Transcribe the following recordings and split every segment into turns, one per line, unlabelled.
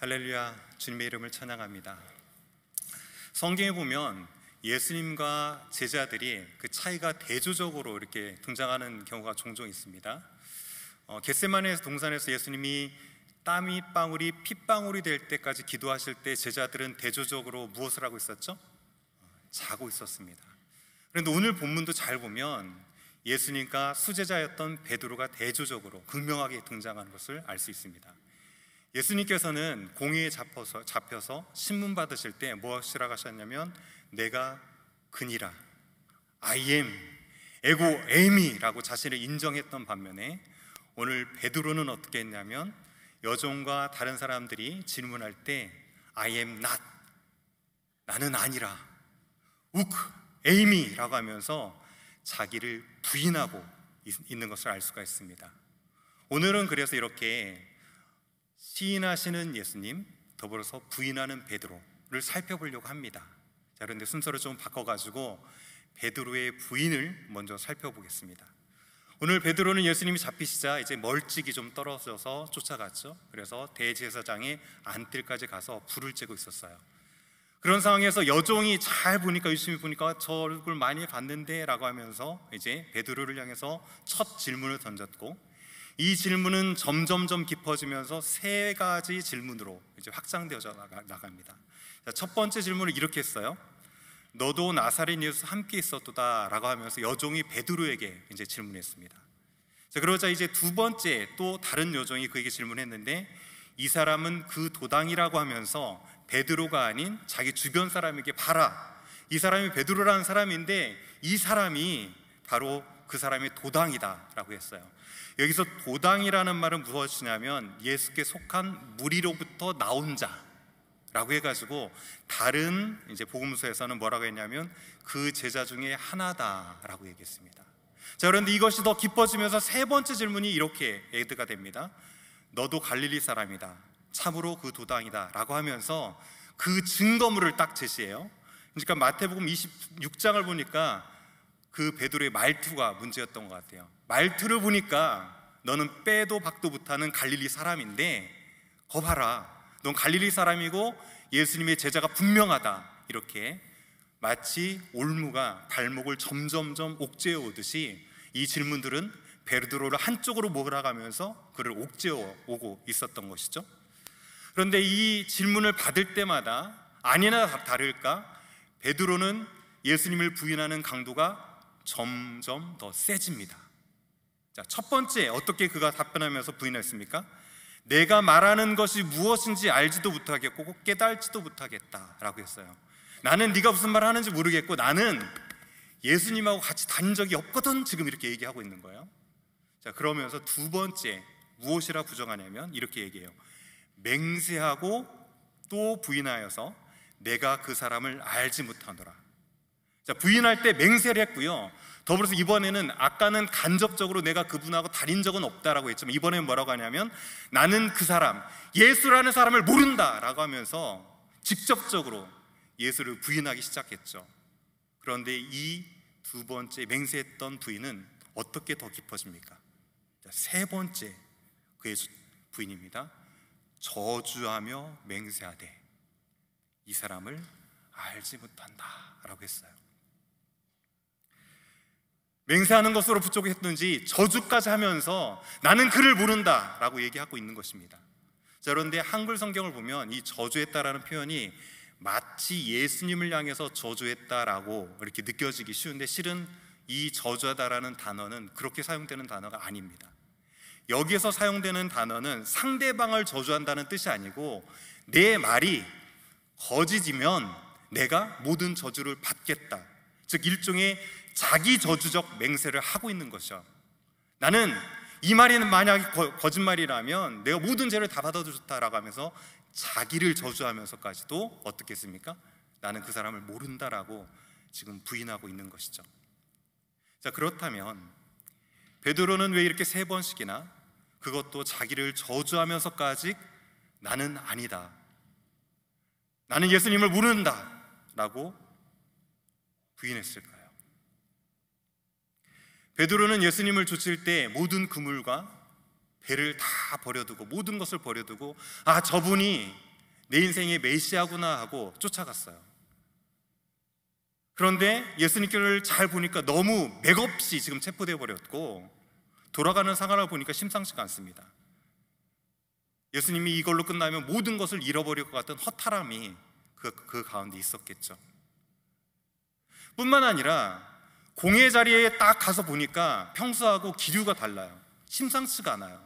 할렐루야, 주님의 이름을 찬양합니다. 성경에 보면 예수님과 제자들이 그 차이가 대조적으로 이렇게 등장하는 경우가 종종 있습니다. 겟세마네 동산에서 예수님이 땀이 방울이 핏방울이 될 때까지 기도하실 때 제자들은 대조적으로 무엇을 하고 있었죠? 자고 있었습니다. 그런데 오늘 본문도 잘 보면 예수님과 수제자였던 베드로가 대조적으로 극명하게 등장하는 것을 알 수 있습니다. 예수님께서는 공회에 잡혀서 신문 받으실 때 무엇이라고 하셨냐면 내가 그니라, I am, 에고 에이미라고 자신을 인정했던 반면에 오늘 베드로는 어떻게 했냐면 여종과 다른 사람들이 질문할 때 I am not, 나는 아니라, 욱 에이미라고 하면서 자기를 부인하고 있는 것을 알 수가 있습니다. 오늘은 그래서 이렇게 시인하시는 예수님, 더불어서 부인하는 베드로를 살펴보려고 합니다. 자, 그런데 순서를 좀 바꿔가지고 베드로의 부인을 먼저 살펴보겠습니다. 오늘 베드로는 예수님이 잡히시자 이제 멀찍이 좀 떨어져서 쫓아갔죠. 그래서 대제사장의 안뜰까지 가서 불을 쬐고 있었어요. 그런 상황에서 여종이 잘 보니까, 유심히 보니까 저 얼굴 많이 봤는데 라고 하면서 이제 베드로를 향해서 첫 질문을 던졌고, 이 질문은 점점점 깊어지면서 세 가지 질문으로 이제 확장되어져 나갑니다. 자, 첫 번째 질문을 이렇게 했어요. 너도 나사렛 예수 함께 있었도다 라고 하면서 여종이 베드로에게 이제 질문했습니다. 자, 그러자 이제 두 번째 또 다른 여종이 그에게 질문했는데, 이 사람은 그 도당이라고 하면서 베드로가 아닌 자기 주변 사람에게 봐라, 이 사람이 베드로라는 사람인데 이 사람이 바로 그 사람의 도당이다 라고 했어요. 여기서 도당이라는 말은 무엇이냐면 예수께 속한 무리로부터 나온 자라고 해가지고 다른 이제 복음서에서는 뭐라고 했냐면 그 제자 중에 하나다라고 얘기했습니다. 자, 그런데 이것이 더 깊어지면서 세 번째 질문이 이렇게 에드가 됩니다. 너도 갈릴리 사람이다, 참으로 그 도당이다 라고 하면서 그 증거물을 딱 제시해요. 그러니까 마태복음 26장을 보니까 그 베드로의 말투가 문제였던 것 같아요. 말투를 보니까 너는 빼도 박도 못하는 갈릴리 사람인데 거 봐라, 넌 갈릴리 사람이고 예수님의 제자가 분명하다, 이렇게 마치 올무가 발목을 점점점 옥죄어 오듯이 이 질문들은 베드로를 한쪽으로 몰아가면서 그를 옥죄어 오고 있었던 것이죠. 그런데 이 질문을 받을 때마다 아니나 다를까 베드로는 예수님을 부인하는 강도가 점점 더 세집니다. 자, 첫 번째 어떻게 그가 답변하면서 부인했습니까? 내가 말하는 것이 무엇인지 알지도 못하겠고 깨달지도 못하겠다라고 했어요. 나는 네가 무슨 말 하는지 모르겠고 나는 예수님하고 같이 다닌 적이 없거든, 지금 이렇게 얘기하고 있는 거예요. 자, 그러면서 두 번째 무엇이라 부정하냐면 이렇게 얘기해요. 맹세하고 또 부인하여서 내가 그 사람을 알지 못하노라. 자, 부인할 때 맹세를 했고요. 더불어서 이번에는 아까는 간접적으로 내가 그분하고 다닌 적은 없다라고 했지만 이번에는 뭐라고 하냐면 나는 그 사람, 예수라는 사람을 모른다라고 하면서 직접적으로 예수를 부인하기 시작했죠. 그런데 이 두 번째 맹세했던 부인은 어떻게 더 깊어집니까? 자, 세 번째 그의 부인입니다. 저주하며 맹세하되 이 사람을 알지 못한다 라고 했어요. 맹세하는 것으로 부족했든지 저주까지 하면서 나는 그를 모른다 라고 얘기하고 있는 것입니다. 자, 그런데 한글 성경을 보면 이 저주했다라는 표현이 마치 예수님을 향해서 저주했다라고 이렇게 느껴지기 쉬운데 실은 이 저주하다라는 단어는 그렇게 사용되는 단어가 아닙니다. 여기에서 사용되는 단어는 상대방을 저주한다는 뜻이 아니고 내 말이 거짓이면 내가 모든 저주를 받겠다, 즉 일종의 자기 저주적 맹세를 하고 있는 것이죠. 나는 이 말이 만약에 거짓말이라면 내가 모든 죄를 다 받아도 좋다라고 하면서 자기를 저주하면서까지도 어떻게 했습니까? 나는 그 사람을 모른다라고 지금 부인하고 있는 것이죠. 자, 그렇다면 베드로는 왜 이렇게 세 번씩이나 그것도 자기를 저주하면서까지 나는 아니다, 나는 예수님을 모른다 라고 부인했을까요? 베드로는 예수님을 쫓을 때 모든 그물과 배를 다 버려두고 모든 것을 버려두고 저분이 내 인생의 메시아구나 하고 쫓아갔어요. 그런데 예수님께를 잘 보니까 너무 맥없이 지금 체포되어 버렸고, 돌아가는 상황을 보니까 심상치가 않습니다. 예수님이 이걸로 끝나면 모든 것을 잃어버릴 것 같은 허탈함이 그 가운데 있었겠죠. 뿐만 아니라 공의 자리에 딱 가서 보니까 평소하고 기류가 달라요. 심상치가 않아요.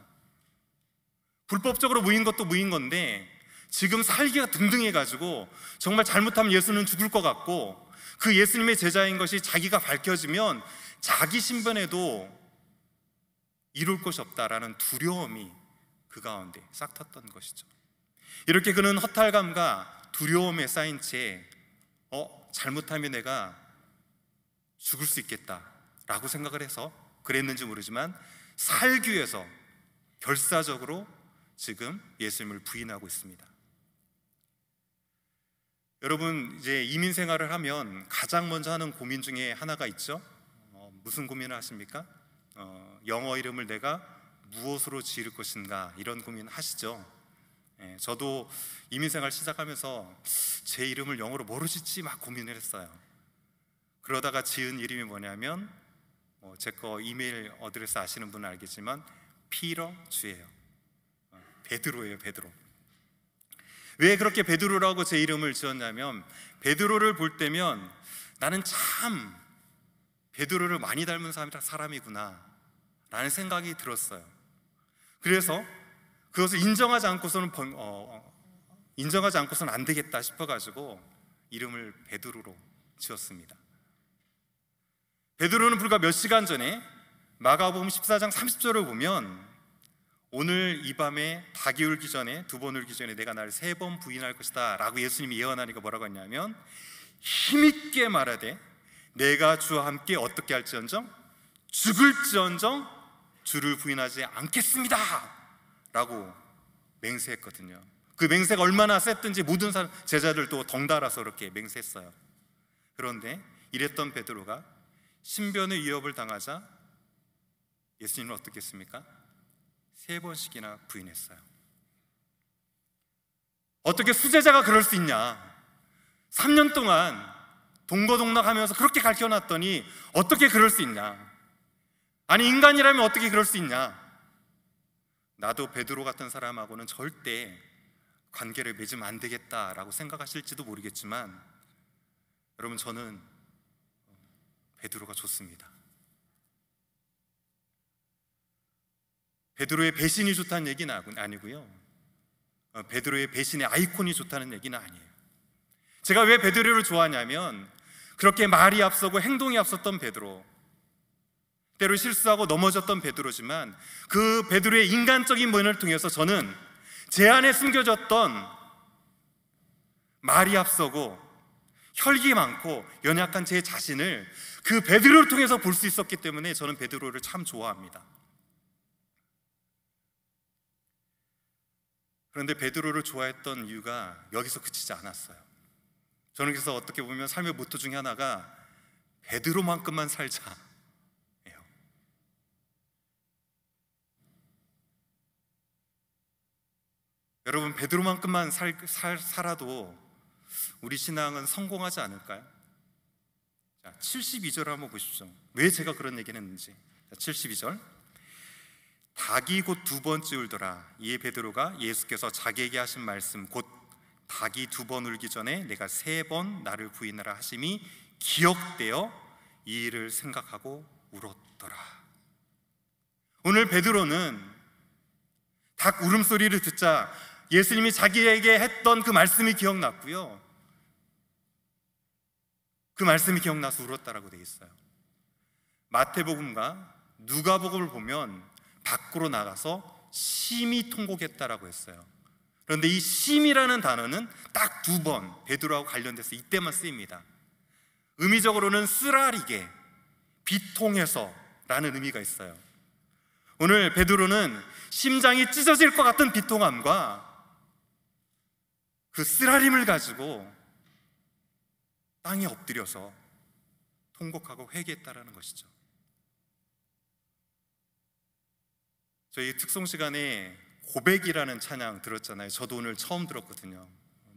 불법적으로 모인 것도 모인 건데 지금 살기가 등등해가지고 정말 잘못하면 예수는 죽을 것 같고, 그 예수님의 제자인 것이 자기가 밝혀지면 자기 신변에도 이룰 것이 없다라는 두려움이 그 가운데 싹 텄던 것이죠. 이렇게 그는 허탈감과 두려움에 쌓인 채 잘못하면 내가 죽을 수 있겠다라고 생각을 해서 그랬는지 모르지만 살기 위해서 결사적으로 지금 예수님을 부인하고 있습니다. 여러분, 이제 이민 생활을 하면 가장 먼저 하는 고민 중에 하나가 있죠. 무슨 고민을 하십니까? 영어 이름을 내가 무엇으로 지을 것인가, 이런 고민 하시죠. 저도 이민 생활 시작하면서 제 이름을 영어로 뭐로 짓지 막 고민을 했어요. 그러다가 지은 이름이 뭐냐면 제 거 이메일 어드레스 아시는 분은 알겠지만 피터 주예요. 베드로예요, 베드로. 왜 그렇게 베드로라고 제 이름을 지었냐면, 베드로를 볼 때면 나는 참 베드로를 많이 닮은 사람이구나 라는 생각이 들었어요. 그래서 그것을 인정하지 않고서는 안 되겠다 싶어가지고 이름을 베드로로 지었습니다. 베드로는 불과 몇 시간 전에 마가복음 14장 30절을 보면, 오늘 이 밤에 닭이 울기 전에, 2번 울기 전에 내가 나를 3번 부인할 것이다 라고 예수님이 예언하니까 뭐라고 했냐면, 힘있게 말하되 내가 주와 함께 어떻게 할지언정 죽을지언정 주를 부인하지 않겠습니다 라고 맹세했거든요. 그 맹세가 얼마나 셌든지 모든 제자들도 덩달아서 그렇게 맹세했어요. 그런데 이랬던 베드로가 신변의 위협을 당하자 예수님은 어떻게 했습니까? 3번씩이나 부인했어요. 어떻게 수제자가 그럴 수 있냐? 3년 동안 동거동락하면서 그렇게 가르쳐놨더니 어떻게 그럴 수 있냐? 아니, 인간이라면 어떻게 그럴 수 있냐? 나도 베드로 같은 사람하고는 절대 관계를 맺으면 안 되겠다라고 생각하실지도 모르겠지만, 여러분, 저는 베드로가 좋습니다. 베드로의 배신이 좋다는 얘기는 아니고요, 베드로의 배신의 아이콘이 좋다는 얘기는 아니에요. 제가 왜 베드로를 좋아하냐면, 그렇게 말이 앞서고 행동이 앞섰던 베드로, 때로 실수하고 넘어졌던 베드로지만 그 베드로의 인간적인 면을 통해서 저는 제 안에 숨겨졌던 말이 앞서고 혈기 많고 연약한 제 자신을 그 베드로를 통해서 볼 수 있었기 때문에 저는 베드로를 참 좋아합니다. 그런데 베드로를 좋아했던 이유가 여기서 그치지 않았어요. 저는 그래서 어떻게 보면 삶의 모토 중에 하나가 베드로만큼만 살자예요. 여러분, 베드로만큼만 살아도 우리 신앙은 성공하지 않을까요? 자, 72절 한번 보십시오. 왜 제가 그런 얘기를 했는지. 자, 72절. 닭이 곧 2번째 울더라. 이에 베드로가 예수께서 자기에게 하신 말씀, 곧 닭이 2번 울기 전에 내가 3번 나를 부인하라 하심이 기억되어 이 일을 생각하고 울었더라. 오늘 베드로는 닭 울음소리를 듣자 예수님이 자기에게 했던 그 말씀이 기억났고요, 그 말씀이 기억나서 울었다라고 되어 있어요. 마태복음과 누가복음을 보면 밖으로 나가서 심히 통곡했다라고 했어요. 그런데 이 심이라는 단어는 딱 2번 베드로하고 관련돼서 이때만 쓰입니다. 의미적으로는 쓰라리게, 비통해서 라는 의미가 있어요. 오늘 베드로는 심장이 찢어질 것 같은 비통함과 그 쓰라림을 가지고 땅에 엎드려서 통곡하고 회개했다라는 것이죠. 저희 특송 시간에 고백이라는 찬양 들었잖아요. 저도 오늘 처음 들었거든요.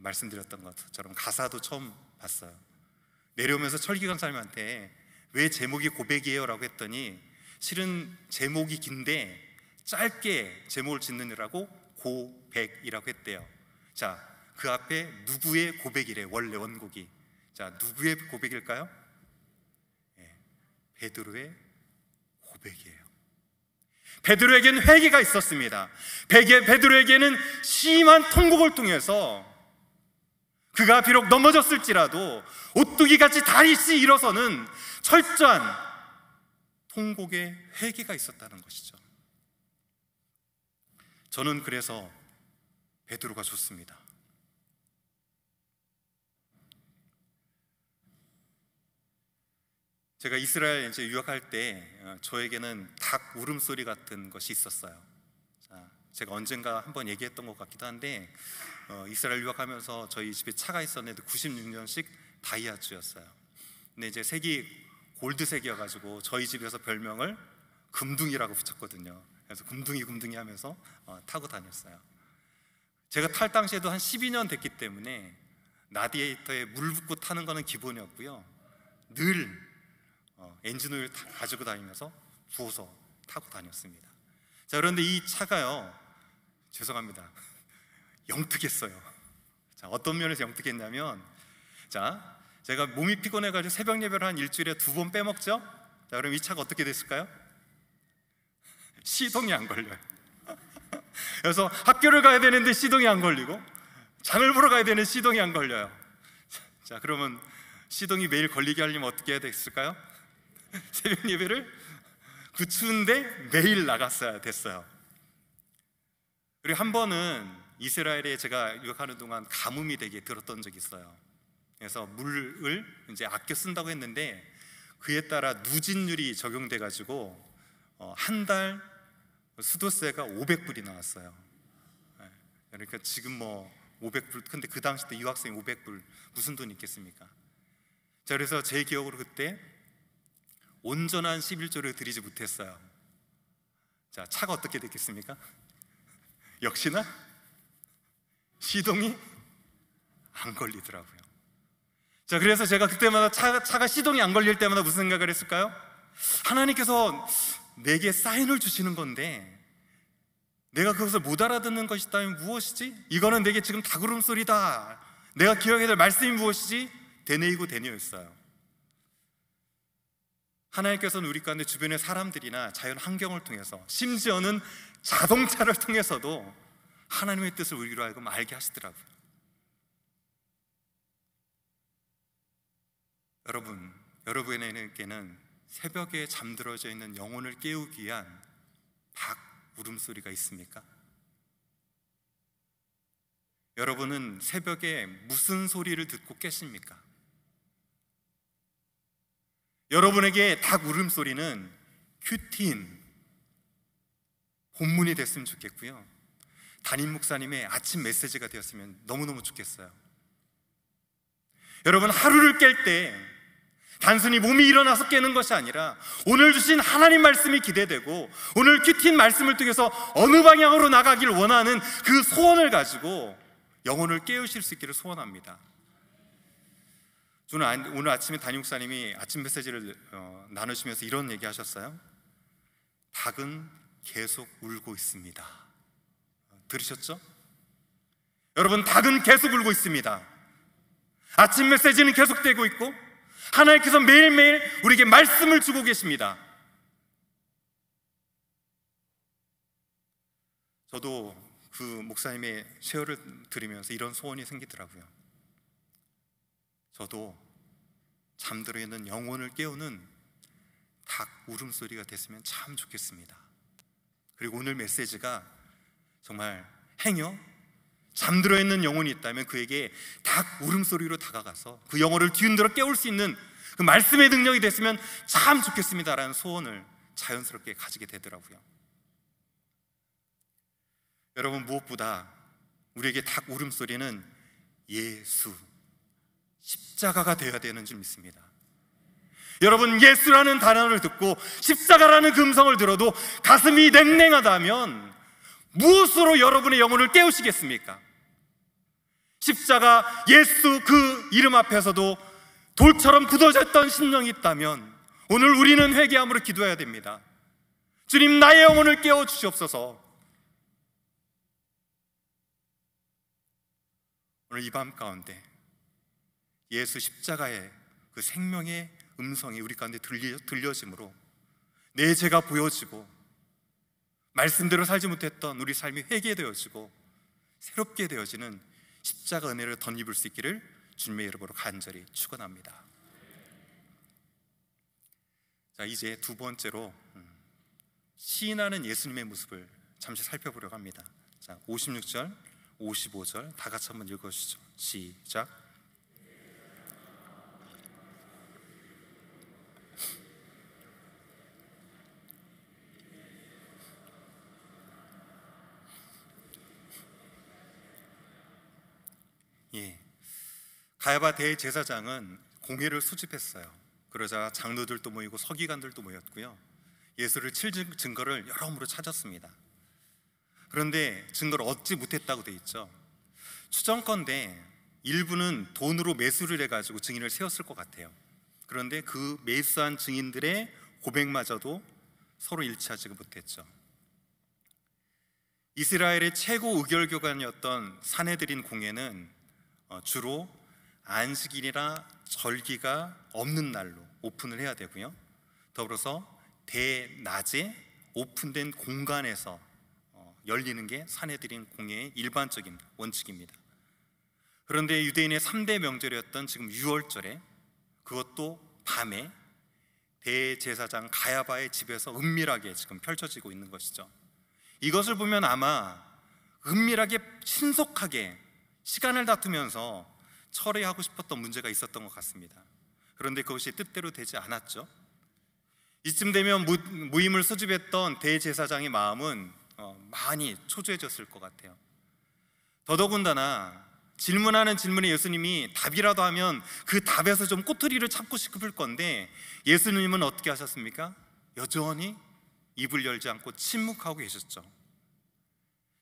말씀드렸던 것처럼 가사도 처음 봤어요. 내려오면서 철기강 사님한테 왜 제목이 고백이에요? 라고 했더니 실은 제목이 긴데 짧게 제목을 짓느라고 고백이라고 했대요. 자, 그 앞에 누구의 고백이래, 원래 원곡이. 자, 누구의 고백일까요? 베드로의 고백이에요. 베드로에게는 회개가 있었습니다. 베드로에게는 심한 통곡을 통해서 그가 비록 넘어졌을지라도 오뚜기같이 다시 일어서는 철저한 통곡의 회개가 있었다는 것이죠. 저는 그래서 베드로가 좋습니다. 제가 이스라엘 이제 유학할 때 저에게는 닭 울음소리 같은 것이 있었어요. 자, 제가 언젠가 한번 얘기했던 것 같기도 한데 이스라엘 유학하면서 저희 집에 차가 있었는데 96년식 다이아츠였어요. 근데 이제 색이 골드색이어가지고 저희 집에서 별명을 금둥이라고 붙였거든요. 그래서 금둥이 하면서 타고 다녔어요. 제가 탈 당시에도 한 12년 됐기 때문에 라디에이터에 물 붓고 타는 거는 기본이었고요. 늘 엔진오일 가지고 다니면서 부어서 타고 다녔습니다. 자, 그런데 이 차가요, 죄송합니다, 영특했어요. 자, 어떤 면에서 영특했냐면, 자, 제가 몸이 피곤해가지고 새벽 예배를 한 일주일에 2번 빼먹죠? 자, 그럼 이 차가 어떻게 됐을까요? 시동이 안 걸려요. 그래서 학교를 가야 되는데 시동이 안 걸리고, 장을 보러 가야 되는데 시동이 안 걸려요. 자, 그러면 시동이 매일 걸리게 하려면 어떻게 해야 됐을까요? 새벽 예배를 그 추운데 매일 나갔어야 됐어요. 그리고 한 번은 이스라엘에 제가 유학하는 동안 가뭄이 되게 들었던 적이 있어요. 그래서 물을 이제 아껴 쓴다고 했는데 그에 따라 누진율이 적용돼 가지고 한 달 수도세가 500불이 나왔어요. 그러니까 지금 뭐 500불, 근데 그 당시 때 유학생이 500불 무슨 돈이 있겠습니까? 자, 그래서 제 기억으로 그때 온전한 11조를 드리지 못했어요. 자, 차가 어떻게 됐겠습니까? 역시나 시동이 안 걸리더라고요. 자, 그래서 제가 그때마다 차가 시동이 안 걸릴 때마다 무슨 생각을 했을까요? 하나님께서 내게 사인을 주시는 건데 내가 그것을 못 알아듣는 것이 있다면 무엇이지? 이거는 내게 지금 닭울음 소리다. 내가 기억해야 될 말씀이 무엇이지? 데네이고 데니였어요. 하나님께서는 우리 가운데 주변의 사람들이나 자연 환경을 통해서, 심지어는 자동차를 통해서도 하나님의 뜻을 우리로 하여금 알게 하시더라고요. 여러분에게는 새벽에 잠들어져 있는 영혼을 깨우기 위한 닭 울음소리가 있습니까? 여러분은 새벽에 무슨 소리를 듣고 깨십니까? 여러분에게 닭 울음소리는 큐티인 본문이 됐으면 좋겠고요, 담임 목사님의 아침 메시지가 되었으면 너무너무 좋겠어요. 여러분, 하루를 깰 때 단순히 몸이 일어나서 깨는 것이 아니라 오늘 주신 하나님 말씀이 기대되고 오늘 큐티인 말씀을 통해서 어느 방향으로 나가길 원하는 그 소원을 가지고 영혼을 깨우실 수 있기를 소원합니다. 저는 오늘 아침에 담임 목사님이 아침 메시지를 나누시면서 이런 얘기 하셨어요. 닭은 계속 울고 있습니다. 들으셨죠? 여러분, 닭은 계속 울고 있습니다. 아침 메시지는 계속되고 있고 하나님께서 매일매일 우리에게 말씀을 주고 계십니다. 저도 그 목사님의 쉐어를 들으면서 이런 소원이 생기더라고요. 저도 잠들어 있는 영혼을 깨우는 닭 울음소리가 됐으면 참 좋겠습니다. 그리고 오늘 메시지가 정말 행여 잠들어 있는 영혼이 있다면 그에게 닭 울음소리로 다가가서 그 영혼을 뒤흔들어 깨울 수 있는 그 말씀의 능력이 됐으면 참 좋겠습니다라는 소원을 자연스럽게 가지게 되더라고요. 여러분, 무엇보다 우리에게 닭 울음소리는 예수, 십자가가 되어야 되는 줄 믿습니다. 여러분, 예수라는 단어를 듣고 십자가라는 음성을 들어도 가슴이 냉랭하다면 무엇으로 여러분의 영혼을 깨우시겠습니까? 십자가 예수 그 이름 앞에서도 돌처럼 굳어졌던 심령이 있다면 오늘 우리는 회개함으로 기도해야 됩니다. 주님, 나의 영혼을 깨워주시옵소서. 오늘 이 밤 가운데 예수 십자가의 그 생명의 음성이 우리 가운데 들려짐으로 내 죄가 보여지고 말씀대로 살지 못했던 우리 삶이 회개되어지고 새롭게 되어지는 십자가 은혜를 덧입을 수 있기를 주님의 이름으로 간절히 축원합니다. 자, 이제 두 번째로 시인하는 예수님의 모습을 잠시 살펴보려고 합니다. 자, 56절, 55절 다 같이 한번 읽어주시죠. 시작. 예, 가야바 대제사장은 공회를 소집했어요. 그러자 장로들도 모이고 서기관들도 모였고요, 예수를 칠 증거를 여러모로 찾았습니다. 그런데 증거를 얻지 못했다고 돼 있죠. 추정컨대 일부는 돈으로 매수를 해가지고 증인을 세웠을 것 같아요. 그런데 그 매수한 증인들의 고백마저도 서로 일치하지 못했죠. 이스라엘의 최고 의결교관이었던 산헤드린 공회는 주로 안식일이나 절기가 없는 날로 오픈을 해야 되고요, 더불어서 대낮에 오픈된 공간에서 열리는 게 산헤드린 공회의 일반적인 원칙입니다. 그런데 유대인의 3대 명절이었던 지금 유월절에, 그것도 밤에 대제사장 가야바의 집에서 은밀하게 지금 펼쳐지고 있는 것이죠. 이것을 보면 아마 은밀하게 신속하게 시간을 다투면서 처리하고 싶었던 문제가 있었던 것 같습니다. 그런데 그것이 뜻대로 되지 않았죠. 이쯤 되면 무임을 소집했던 대제사장의 마음은 많이 초조해졌을 것 같아요. 더더군다나 질문하는 질문에 예수님이 답이라도 하면 그 답에서 좀 꼬투리를 찾고 싶을 건데 예수님은 어떻게 하셨습니까? 여전히 입을 열지 않고 침묵하고 계셨죠.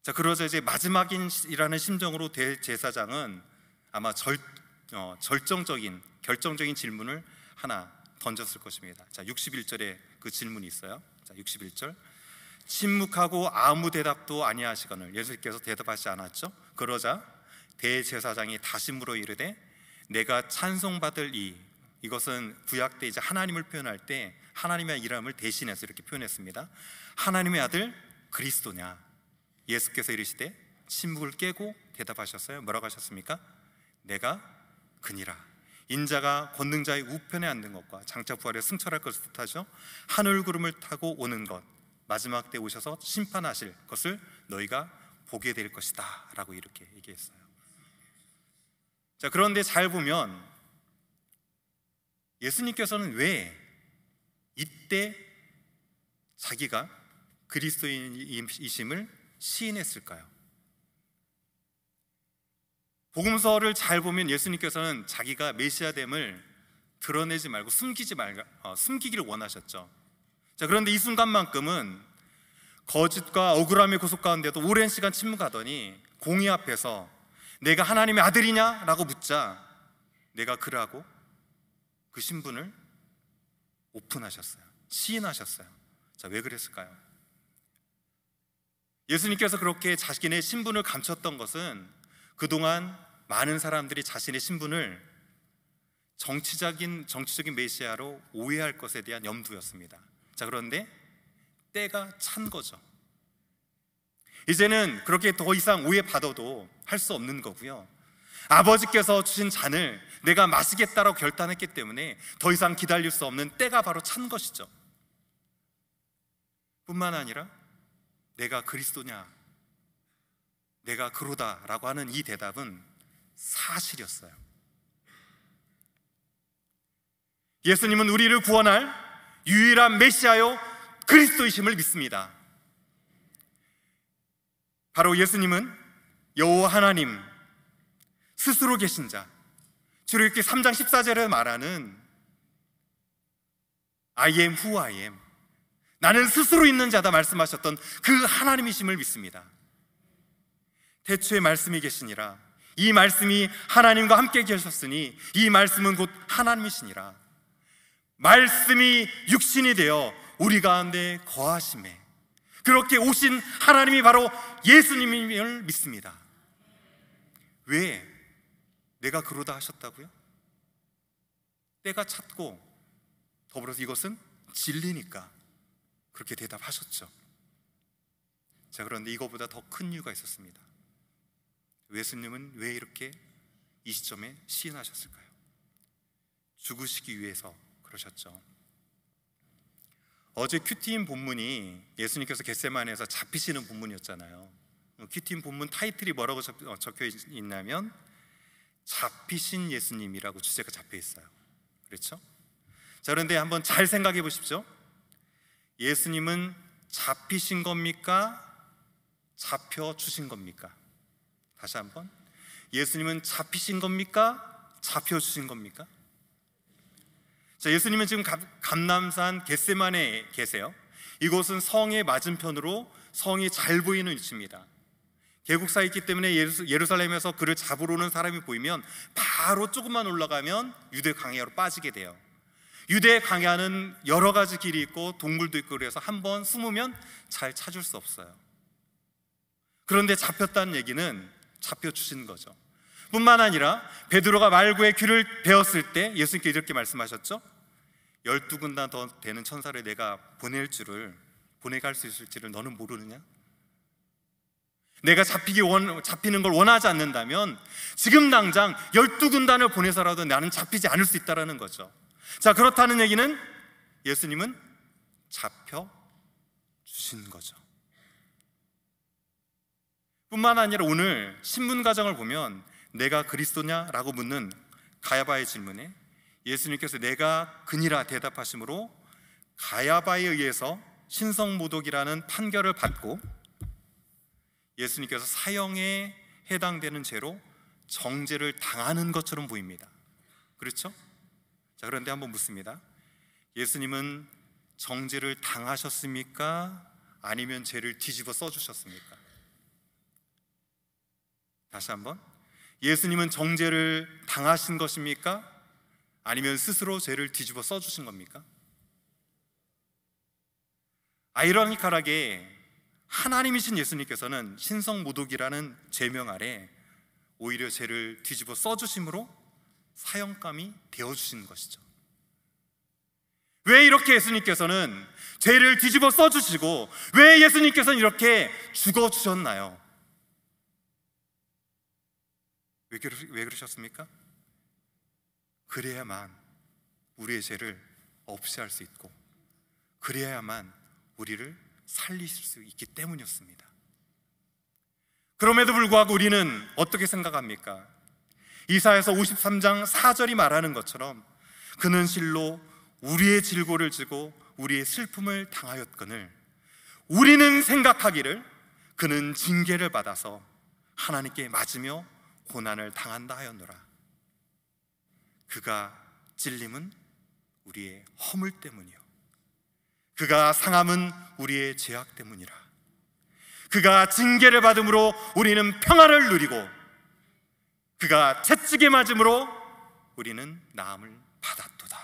자, 그러자 이제 마지막이라는 심정으로 대제사장은 아마 결정적인 질문을 하나 던졌을 것입니다. 자, 61절에 그 질문이 있어요. 자, 61절. 침묵하고 아무 대답도 아니하시거늘. 예수님께서 대답하지 않았죠. 그러자 대제사장이 다시 물어 이르되 내가 찬송받을 이것은 구약 때 이제 하나님을 표현할 때 하나님의 이름을 대신해서 이렇게 표현했습니다. 하나님의 아들 그리스도냐? 예수께서 이르시되 침묵을 깨고 대답하셨어요. 뭐라고 하셨습니까? 내가 그니라. 인자가 권능자의 우편에 앉는 것과 장차 부활에 승천할 것을 뜻하죠. 하늘 구름을 타고 오는 것, 마지막 때 오셔서 심판하실 것을 너희가 보게 될 것이다 라고 이렇게 얘기했어요. 자, 그런데 잘 보면 예수님께서는 왜 이때 자기가 그리스도인이심을 시인했을까요? 복음서를 잘 보면 예수님께서는 자기가 메시아됨을 드러내지 말고 숨기기를 원하셨죠. 자, 그런데 이 순간만큼은 거짓과 억울함의 고속 가운데도 오랜 시간 침묵하더니 공의 앞에서 내가 하나님의 아들이냐? 라고 묻자 내가 그라고 그 신분을 오픈하셨어요. 시인하셨어요. 자, 왜 그랬을까요? 예수님께서 그렇게 자신의 신분을 감췄던 것은 그동안 많은 사람들이 자신의 신분을 정치적인 메시아로 오해할 것에 대한 염두였습니다. 자, 그런데 때가 찬 거죠. 이제는 그렇게 더 이상 오해받아도 할 수 없는 거고요, 아버지께서 주신 잔을 내가 마시겠다라고 결단했기 때문에 더 이상 기다릴 수 없는 때가 바로 찬 것이죠. 뿐만 아니라 내가 그리스도냐, 내가 그로다라고 하는 이 대답은 사실이었어요. 예수님은 우리를 구원할 유일한 메시아요 그리스도이심을 믿습니다. 바로 예수님은 여호와 하나님 스스로 계신 자, 출애굽기 3장 14절에 말하는 I am who I am, 나는 스스로 있는 자다 말씀하셨던 그 하나님이심을 믿습니다. 태초에 말씀이 계시니라, 이 말씀이 하나님과 함께 계셨으니 이 말씀은 곧 하나님이시니라. 말씀이 육신이 되어 우리 가운데 거하심에 그렇게 오신 하나님이 바로 예수님임을 믿습니다. 왜? 내가 그러다 하셨다고요? 때가 찼고 더불어서 이것은 진리니까 그렇게 대답하셨죠. 자, 그런데 이거보다 더 큰 이유가 있었습니다. 예수님은 왜 이렇게 이 시점에 시인하셨을까요? 죽으시기 위해서 그러셨죠. 어제 큐티인 본문이 예수님께서 겟세마네에서 잡히시는 본문이었잖아요. 큐티인 본문 타이틀이 뭐라고 적혀 있냐면 잡히신 예수님이라고 주제가 잡혀 있어요. 그렇죠? 자, 그런데 한번 잘 생각해 보십시오. 예수님은 잡히신 겁니까? 잡혀 주신 겁니까? 다시 한번, 예수님은 잡히신 겁니까? 잡혀 주신 겁니까? 자, 예수님은 지금 감람산 겟세마네에 계세요. 이곳은 성의 맞은편으로 성이 잘 보이는 위치입니다. 계곡사에 있기 때문에 예루살렘에서 그를 잡으러 오는 사람이 보이면 바로 조금만 올라가면 유대 광야로 빠지게 돼요. 유대 광야는 여러 가지 길이 있고 동굴도 있고 그래서 한번 숨으면 잘 찾을 수 없어요. 그런데 잡혔다는 얘기는 잡혀주신 거죠. 뿐만 아니라 베드로가 말구의 귀를 베었을 때 예수님께 이렇게 말씀하셨죠. 12군단 더 되는 천사를 내가 보내갈 수 있을지를 너는 모르느냐? 내가 잡히는 걸 원하지 않는다면 지금 당장 12군단을 보내서라도 나는 잡히지 않을 수 있다는 거죠. 자, 그렇다는 얘기는 예수님은 잡혀주신 거죠. 뿐만 아니라 오늘 신문 가정을 보면 내가 그리스도냐라고 묻는 가야바의 질문에 예수님께서 내가 그니라 대답하심으로 가야바에 의해서 신성모독이라는 판결을 받고 예수님께서 사형에 해당되는 죄로 정죄를 당하는 것처럼 보입니다. 그렇죠? 자, 그런데 한번 묻습니다. 예수님은 정죄를 당하셨습니까? 아니면 죄를 뒤집어 써주셨습니까? 다시 한번, 예수님은 정죄를 당하신 것입니까? 아니면 스스로 죄를 뒤집어 써주신 겁니까? 아이러니컬하게 하나님이신 예수님께서는 신성모독이라는 죄명 아래 오히려 죄를 뒤집어 써주심으로 사형감이 되어주신 것이죠. 왜 이렇게 예수님께서는 죄를 뒤집어 써주시고 왜 예수님께서는 이렇게 죽어주셨나요? 왜 그러셨습니까? 그래야만 우리의 죄를 없애할 수 있고 그래야만 우리를 살리실 수 있기 때문이었습니다. 그럼에도 불구하고 우리는 어떻게 생각합니까? 이사야서 53장 4절이 말하는 것처럼 그는 실로 우리의 질고를 지고 우리의 슬픔을 당하였거늘 우리는 생각하기를 그는 징계를 받아서 하나님께 맞으며 고난을 당한다 하였노라. 그가 찔림은 우리의 허물 때문이요 그가 상함은 우리의 죄악 때문이라. 그가 징계를 받음으로 우리는 평화를 누리고 그가 채찍에 맞음으로 우리는 나음을 받았도다.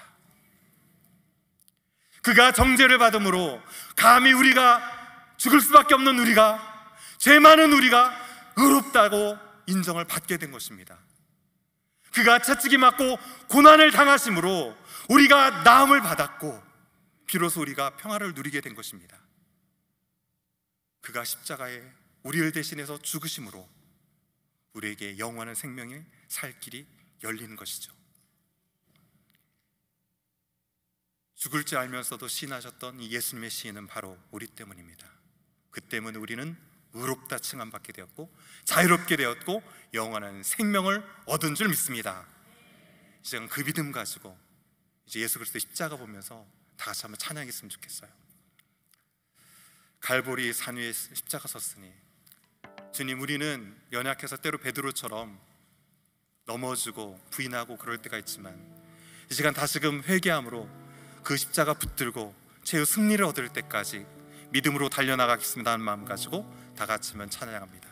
그가 정죄를 받음으로 감히 우리가 죽을 수밖에 없는 우리가 죄 많은 우리가 의롭다고 인정을 받게 된 것입니다. 그가 채찍이 맞고 고난을 당하심으로 우리가 나음을 받았고 비로소 우리가 평화를 누리게 된 것입니다. 그가 십자가에 우리를 대신해서 죽으심으로 우리에게 영원한 생명의 살 길이 열리는 것이죠. 죽을 줄 알면서도 시인하셨던 이 예수님의 시인은 바로 우리 때문입니다. 그 때문에 우리는 의롭다 칭함받게 되었고 자유롭게 되었고 영원한 생명을 얻은 줄 믿습니다. 이제 그 믿음 가지고 이제 예수 그리스도의 십자가 보면서 다 같이 한번 찬양했으면 좋겠어요. 갈보리 산 위에 십자가 섰으니 주님, 우리는 연약해서 때로 베드로처럼 넘어지고 부인하고 그럴 때가 있지만 이 시간 다시금 회개함으로 그 십자가 붙들고 최후 승리를 얻을 때까지 믿음으로 달려나가겠습니다 하는 마음 가지고 다 같이 한번 찬양합니다.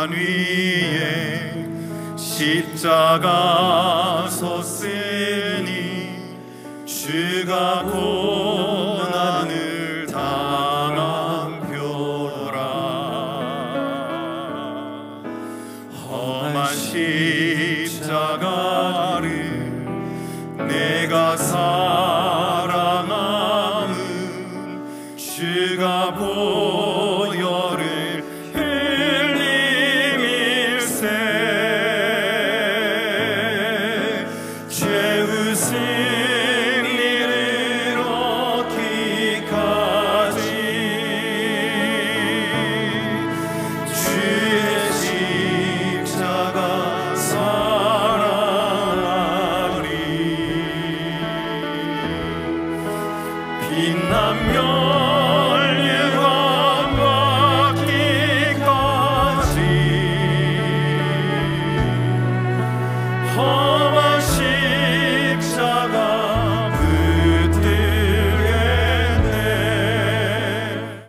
산 위에 십자가 섰으니 주가 고난을 당한 표라. 험한 십자가를 내가 사랑함은 주가 보혈을 흘림일세. 죄의 승리를 얻기까지 주의 십자가 사랑하리. 빛나며